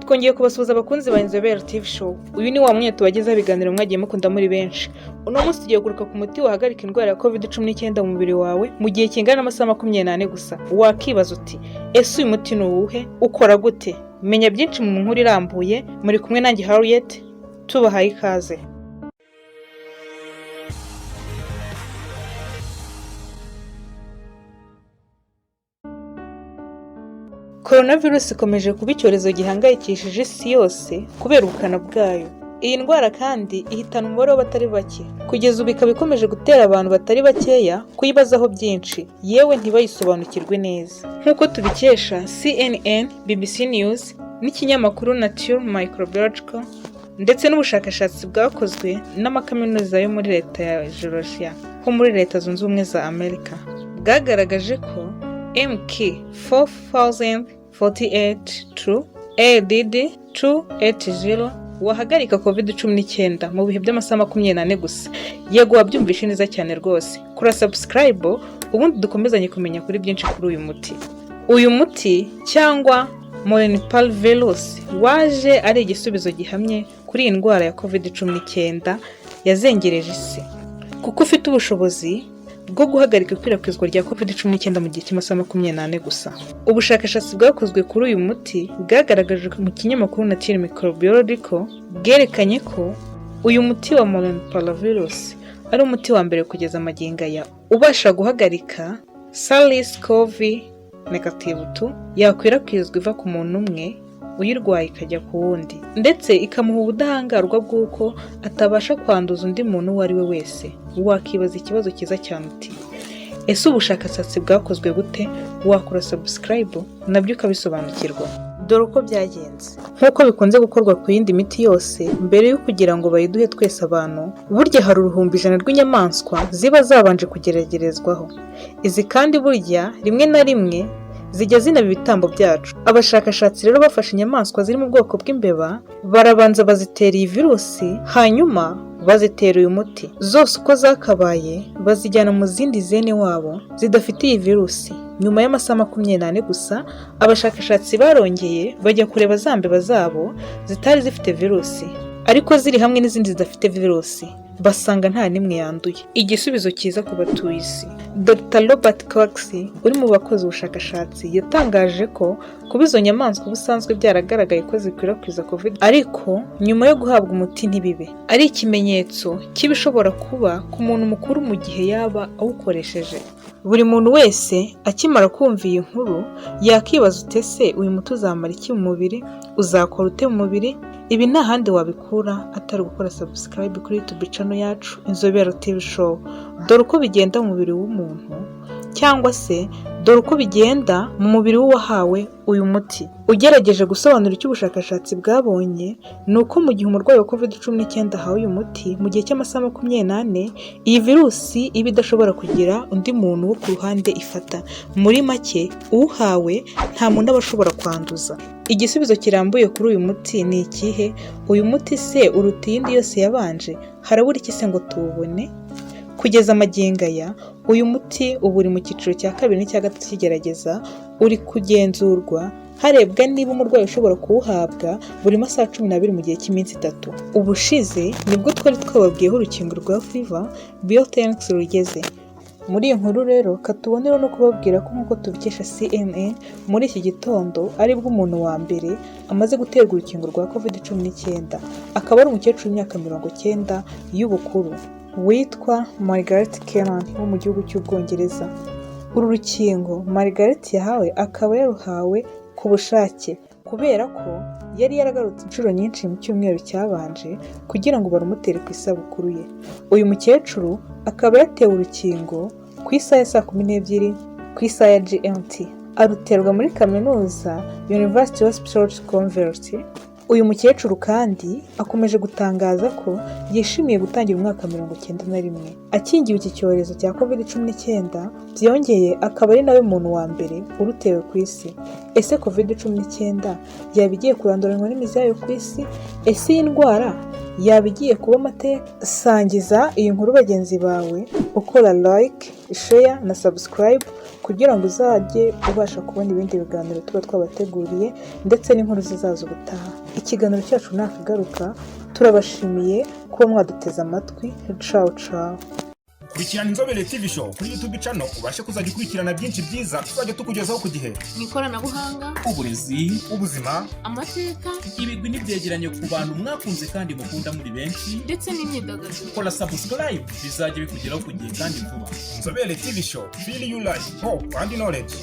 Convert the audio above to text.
twongeye kubasuhuza abakunzi ba Inzobere TV Show. Uyu ni wa mwanya tubagezaho ibiganiro mwagiye mukunda muri benshi. Uno munsi tugiye kugaruka ku muti wahagarika indwara ya COVID-19 mu mubiri wawe mu gihe kingana n'amasaha 24 gusa. Wakibaza uti ese uyu muti ni uwuhe? Ukora gute? Menya byinshi mu nkuru irambuye. Muri kumwe nanjye Harriet, tubahaye ikaze. Coronavirus ikomeje kuba icyorezo gihangayikishije isi yose kubera ubukana bwayo. Iyi ndwara kandi ihitana umubare w'abatari bake. Kugeza ubu ikaba ikomeje gutera abantu batari bakeya kuyibazaho byinshi, yewe ntibayisobanukirwe neza. Nk'uko tubikesha CNN, BBC News, n'ikinyamakuru Nature Microbiological, ndetse n'ubushakashatsi bwakozwe n'amakaminuza yo muri leta ya Georgia ho muri Leta Zunze Ubumwe za Amerika, bwagaragaje ko MK4048 ADD280 wahagarika COVID-19 mu bihe by'amasaha 24 gusa. Yego wabyumvishe neza cyane rwose. Kura subscribe ubundi dukomezanye kumenya kuri byinshi kuri uyu muti. Uyu muti cyangwa Molnupiravir waje ari igisubizo gihamye kuri iyi ndwara ya COVID-19 yazengereje isi, kuko ufite ubushobozi bwo guhagarika ikwirakwizwa rya COVID-19 mu gihe cy'amasaha 24 gusa. Ubushakashatsi bwakozwe kuri uyu muti bwagaragaje mu kinyamakuru Nature Microbiological bwerekanye ko uyu muti wa Molnupiravir ari umuti wa mbere kugeza amagingo aya ubasha guhagarika SARS-CoV-2 yakwirakwizwa iva ku muntu umwe uyirwaye ikajya ku wundi, ndetse ikamuha ubudahangarwa bw'uko atabasha kwanduza undi muntu uwo ari we wese. Wakibaza ikibazo cyiza cyane uti ese ubushakashatsi bwakozwe gute? Wakora subscribe nabyo ukabisobanukirwa. Dore uko byagenze. Nk'uko bikunze gukorwa ku yindi miti yose, mbere yo kugira ngo bayiduhe twese abantu, burya hari uruhumbi ijana rw'inyamaswa ziba zabanje kugeragerezwaho. Izi kandi burya rimwe na rimwe zijya zinaba ibitambo byacu. Abashakashatsi rero bafashe inyamaswa ziri mu bwoko bw'imbeba, barabanza bazitera iyi virusi, hanyuma bazitera uyu muti. Zose uko zakabaye bazijyana mu zindi zene wabo zidafite iyi virusi. Nyuma y'amasaha 24 gusa, abashakashatsi barongeye bajya kureba za mbeba zabo zitari zifite virusi, ariko ziri hamwe n'izindi zidafite virusi, basanga nta nimwe yanduye. Igisubizo cyiza ku batuye isi. Dr. Robert Cox uri mu bakoze ubushakashatsi yatangaje ko kuba izo nyamaswa ubusanzwe byaragaragaye ko zikwirakwiza COVID, ariko nyuma yo guhabwa umuti ntibibe ari ikimenyetso cy'ibishobora kuba ku muntu mukuru mu gihe yaba awukoresheje. Buri muntu wese akimara kumva iyi nkuru yakibaza utese uyu muti uzamara iki mu mubiri? Uzakora ute mu mubiri? Ibi nta handi wabikura atari gukora subscribe kuri YouTube channel yacu Inzobere TV Show. Dore uko bigenda mu mubiri w'umuntu, cyangwa se dore uko bigenda mu mubiri w'uwahawe uyu muti. Ugerageje gusobanura icyo ubushakashatsi bwabonye, ni uko mu gihe umurwayi wa COVID-19 ahawe uyu muti mu gihe cy'amasaha 24, iyi virusi iba idashobora kugira undi muntu wo ku ruhande ifata. Muri make, uhawe nta muntu aba ashobora kwanduza. Igisubizo kirambuye kuri uyu muti ni ikihe? Uyu muti se uruta iyindi yose yabanje? Harabura iki se ngo tuwubone? Kugeza amagingo aya, uyu muti ubu uri mu cyiciro cya 2 n'icya 3 kigerageza, uri kugenzurwa harebwa niba umurwayi ushobora kuwuhabwa buri masaha 12 mu gihe cy'iminsi 3. Ubushize nibwo twari twababwiyeho urukingo rwa Pfizer-BioNTech rugeze. Muri iyi nkuru rero katubonera no kubabwira ko nk'uko tubikesha CNN muri iki gitondo aribwo umuntu wa mbere amaze guterwa urukingo rwa COVID-19, akaba ari umukecuru w'imyaka 90 y'ubukuru witwa Margaret Kenan wo mu gihugu cy'Ubwongereza. Uru rukingo Margaret yahawe akaba yaruhawe ku bushake kubera ko yari yaragarutse inshuro nyinshi mu cyumweru cyabanje kugira ngo barumutere ku isabukuru ye. Uyu mukecuru akaba yatewe urukingo ku isaha ya saa 12 ku isaha ya GMT. Aruterwa muri kaminuza University Hospital Convert. Uyu mukecuru kandi akomeje gutangaza ko yishimiye gutangira umwaka 91 akingiwe iki cyorezo cya COVID-19, byongeye akaba ari nawe muntu wa mbere urutewe ku isi. Ese COVID-19 yabigiye kuranduranwa n'imizi yayo ku isi? Ese iyi ndwara yaba igiye kuba amateka. Sangiza iyi nkuru bagenzi bawe ukora like, share na subscribe kugira ngo uzajye ubasha kubona ibindi biganiro tuba twabateguriye ndetse n'inkuru zizaza ubutaha. Ikiganiro cyacu nakagaruka, turabashimiye kuba mwaduteze amatwi. Ciao ciao. Kurikirana Inzobere TV Show kuri YouTube channel ubashe kuzajya ukurikirana byinshi byiza tuzajya tukugezaho ku gihe. Mu ikoranabuhanga, Uburezi, ubuzima, amateka, ibigwi n'ibyegeranyo ku bantu mwakunze kandi mukunda muri benshi, ndetse n'imyidagaduro. kora subscribe bizajya bikugeraho ku gihe kandi vuba. Inzobere TV Show, feel you life, hope and knowledge.